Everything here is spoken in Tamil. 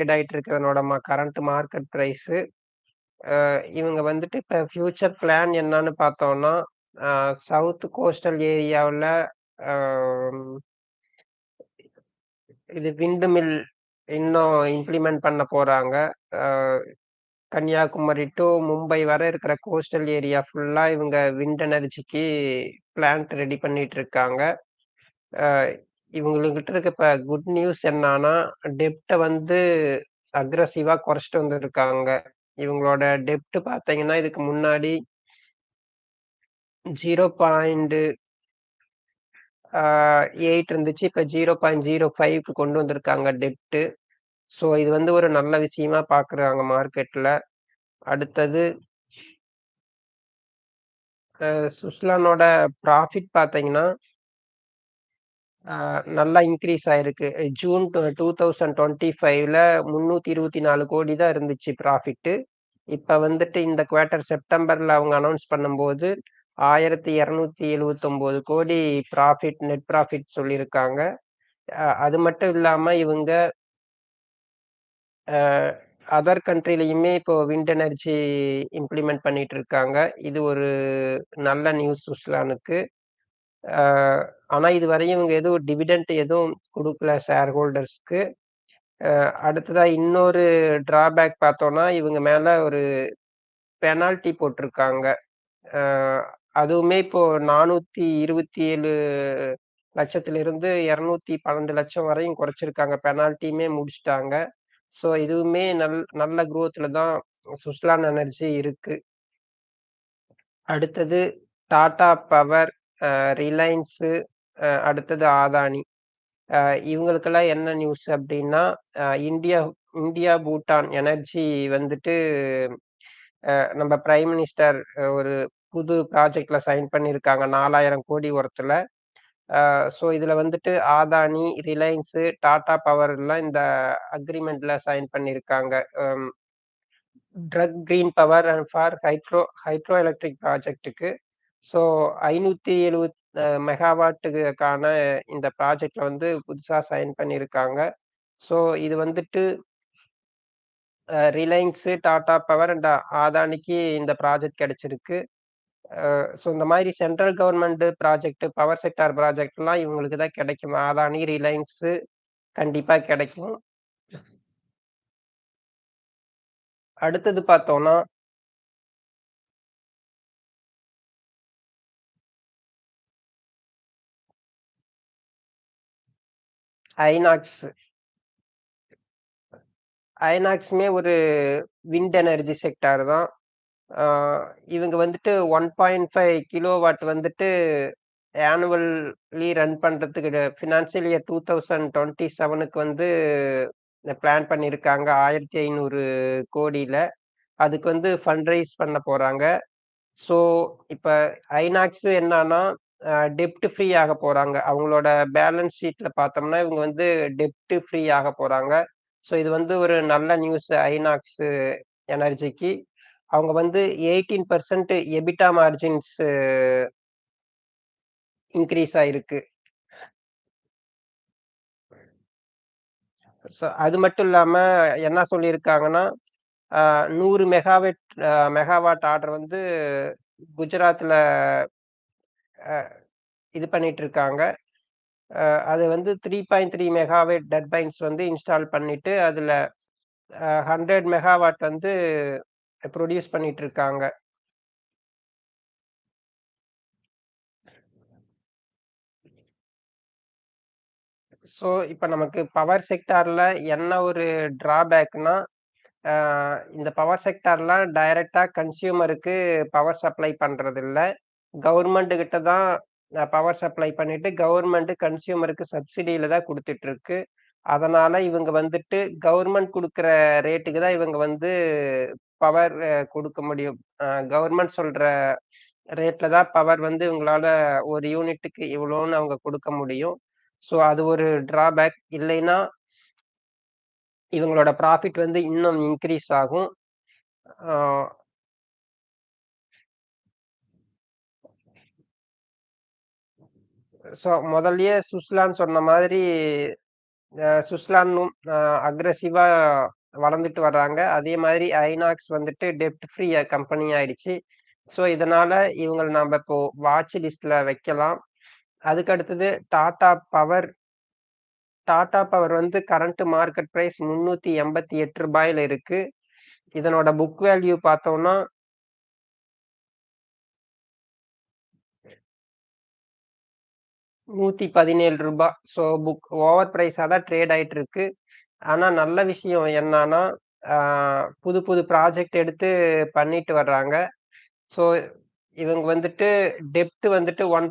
ட்ரேட் ஆயிட்டு இருக்கிறதனோட கரண்ட் மார்க்கெட் பிரைஸு. இவங்க வந்துட்டு இப்ப ஃபியூச்சர் பிளான் என்னன்னு பார்த்தோம்னா, சவுத் கோஸ்டல் ஏரியாவுல அ இது விண்ட் மில் இன்னும் இம்ப்ளிமெண்ட் பண்ண போறாங்க. அ கன்னியாகுமரி டூ மும்பை வரை இருக்கிற கோஸ்டல் ஏரியா ஃபுல்லா இவங்க விண்ட் எனர்ஜிக்கு பிளான்ட் ரெடி பண்ணிட்டு இருக்காங்க. அ இவங்ககிட்ட இருக்க இப்ப குட் நியூஸ் என்னான்னா, டெப்ட்ட வந்து அக்ரஸிவா குறைச்சிட்டு வந்திருக்காங்க. இவங்களோட டெப்ட் பார்த்தீங்கன்னா, இதுக்கு முன்னாடி 0.8 இருந்துச்சு. இப்ப 0.05க்கு கொண்டு வந்திருக்காங்க டெப்ட். ஸோ இது வந்து ஒரு நல்ல விஷயமா பார்க்குறாங்க மார்க்கெட்ல. அடுத்தது சுஸ்லானோட ப்ராஃபிட் பார்த்தீங்கன்னா, அ நல்லா இன்கிரீஸ் ஆயிருக்கு. ஜூன் 2025ல 324 கோடி தான் இருந்துச்சு ப்ராஃபிட்டு. இப்ப வந்துட்டு இந்த குவார்ட்டர் செப்டம்பர்ல அவங்க அனவுன்ஸ் பண்ணும்போது, 1279 கோடி நெட் ப்ராஃபிட் சொல்லியிருக்காங்க. அது மட்டும் இல்லாம இவங்க அ அதர் கண்ட்ரிலயுமே இப்போ விண்ட் எனர்ஜி இம்ப்ளிமெண்ட் பண்ணிட்டு இருக்காங்க. இது ஒரு நல்ல நியூஸ் சுஸ்லானுக்கு. அ ஆனா இதுவரையும் இவங்க எதுவும் டிவிடெண்ட் எதுவும் குடுக்கல ஷேர் ஹோல்டர்ஸ்க்கு. அடுத்ததா இன்னொரு டிராபேக் பார்த்தோம்னா, இவங்க மேல ஒரு பெனால்டி போட்டிருக்காங்க. அ அதுவுமே இப்போ 427,00,000த்திலிருந்து 212,00,000 வரையும் குறைச்சிருக்காங்க. பெனால்டியுமே முடிச்சுட்டாங்க. ஸோ இதுவுமே நல்ல குரோத்ல தான் சுஸ்லான் எனர்ஜி இருக்கு. அடுத்தது டாடா பவர், ரிலையன்ஸு, அடுத்தது அதானி. அ இவங்களுக்கெல்லாம் என்ன நியூஸ் அப்டின்னா, இந்தியா இந்தியா பூட்டான் எனர்ஜி வந்துட்டு நம்ம பிரைம் மினிஸ்டர் ஒரு புது ப்ராஜெக்ட்ல சைன் பண்ணியிருக்காங்க 4000 கோடி ஒர்த்துல. ஸோ இதுல வந்துட்டு அதானி, ரிலையன்ஸு, டாடா பவர்லாம் இந்த அக்ரீமெண்ட்ல சைன் பண்ணியிருக்காங்க. Green power and for hydro electric ப்ராஜெக்ட்டுக்கு. ஸோ 570 மெகாவாட்டுக்கான இந்த ப்ராஜெக்ட்ல வந்து புதுசா சைன் பண்ணியிருக்காங்க. ஸோ இது வந்துட்டு ரிலையன்ஸு, டாடா பவர் அண்ட் அதானிக்கு இந்த ப்ராஜெக்ட் கிடைச்சிருக்கு. ஸோ இந்த மாரி central government project, power sector ப்ராஜெக்ட்லாம் இவங்களுக்கு தான் கிடைக்கும். அதானி, ரிலையன்ஸு கண்டிப்பா கிடைக்கும். அடுத்தது பார்த்தோம்னா, ஐநாக்ஸ். ஐநாக்ஸுமே ஒரு விண்ட் எனர்ஜி செக்டார் தான். ஆ இவங்க வந்துட்டு 1.5 கிலோவாட் வந்துட்டு ஆனுவல்லி ரன் பண்றதுக்கு ஃபினான்சியல் இயர் 2027க்கு வந்து பிளான் பண்ணியிருக்காங்க. 1500 கோடியில. அதுக்கு வந்து ஃபண்ட் ரைஸ் பண்ண போறாங்க. ஸோ, இப்ப ஐநாக்ஸ் என்னான்னா, டெப்ட் ஃப்ரீ ஆக போறாங்க. அவங்களோட பேலன்ஸ் ஷீட்ல பார்த்தோம்னா, இவங்க வந்து டெப்ட் ஃப்ரீ ஆக போறாங்க. ஸோ, இது வந்து ஒரு நல்ல நியூஸ் ஐநாக்ஸ் எனர்ஜிக்கு. அவங்க வந்து 18% எபிட்டா மார்ஜின்ஸ் இன்கிரீஸ் ஆயிருக்கு. ஸோ, அது மட்டும் இல்லாம என்ன சொல்லியிருக்காங்கன்னா, அ 100 மெகாவாட் ஆர்டர் வந்து குஜராத்ல அ இது பண்ணிட்டு இருக்காங்க. அது வந்து 3.3 மெகாவாட் டர்பைன்ஸ் வந்து இன்ஸ்டால் பண்ணிட்டு, அதுல 100 மெகாவாட் வந்து புரொடியூஸ் பண்ணிட்டு இருக்காங்க. ஸோ, இப்ப நமக்கு பவர் செக்டார்ல என்ன ஒரு டிராபேக்னா, அ இந்த பவர் செக்டார்லாம் டைரக்ட்டா கன்சியூமருக்கு பவர் சப்ளை பண்றதில்ல. கவர்மெண்ட் கிட்ட தான் பவர் சப்ளை பண்ணிட்டு, கவர்மெண்ட் கன்சியூமருக்கு சப்சிடில தான் குடுத்துட்டு இருக்கு. அதனால இவங்க வந்துட்டு கவர்மெண்ட் குடுக்குற ரேட்டுக்கு தான் இவங்க வந்து பவர் குடுக்க முடியும். கவர்மெண்ட் சொல்ற ரேட்ல தான் பவர் வந்து இவங்களால ஒரு யூனிட்டுக்கு இவ்வளோன்னு அவங்க குடுக்க முடியும். ஸோ அது ஒரு டிராபேக். இல்லைன்னா, இவங்களோட ப்ராஃபிட் வந்து இன்னும் இன்கிரீஸ் ஆகும். ஆ ஸோ முதல்லயே சுஸ்லான் சொன்ன மாதிரி சுஸ்லானும் அக்ரஸிவா வளர்ந்துட்டு வர்றாங்க. அதே மாதிரி ஐநாக்ஸ் வந்துட்டு டெப்ட் ஃப்ரீ கம்பெனி ஆயிடுச்சு. ஸோ, இதனால இவங்கள நாம இப்போ வாட்ச் லிஸ்ட்ல வைக்கலாம். அதுக்கு அடுத்தது டாடா பவர் வந்து கரண்ட் மார்க்கெட் பிரைஸ் ரூ. 388 இருக்கு. இதனோட புக் வேல்யூ பார்த்தோம்னா ரூ. 117. ஸோ ஓவர் பிரைஸா தான் ட்ரேட் ஆயிட்டு இருக்கு. ஆனா நல்ல விஷயம் என்னன்னா, ஆ புது புது ப்ராஜெக்ட் எடுத்து பண்ணிட்டு வர்றாங்க. ஸோ இவங்க வந்துட்டு டெப்ட் வந்துட்டு 1.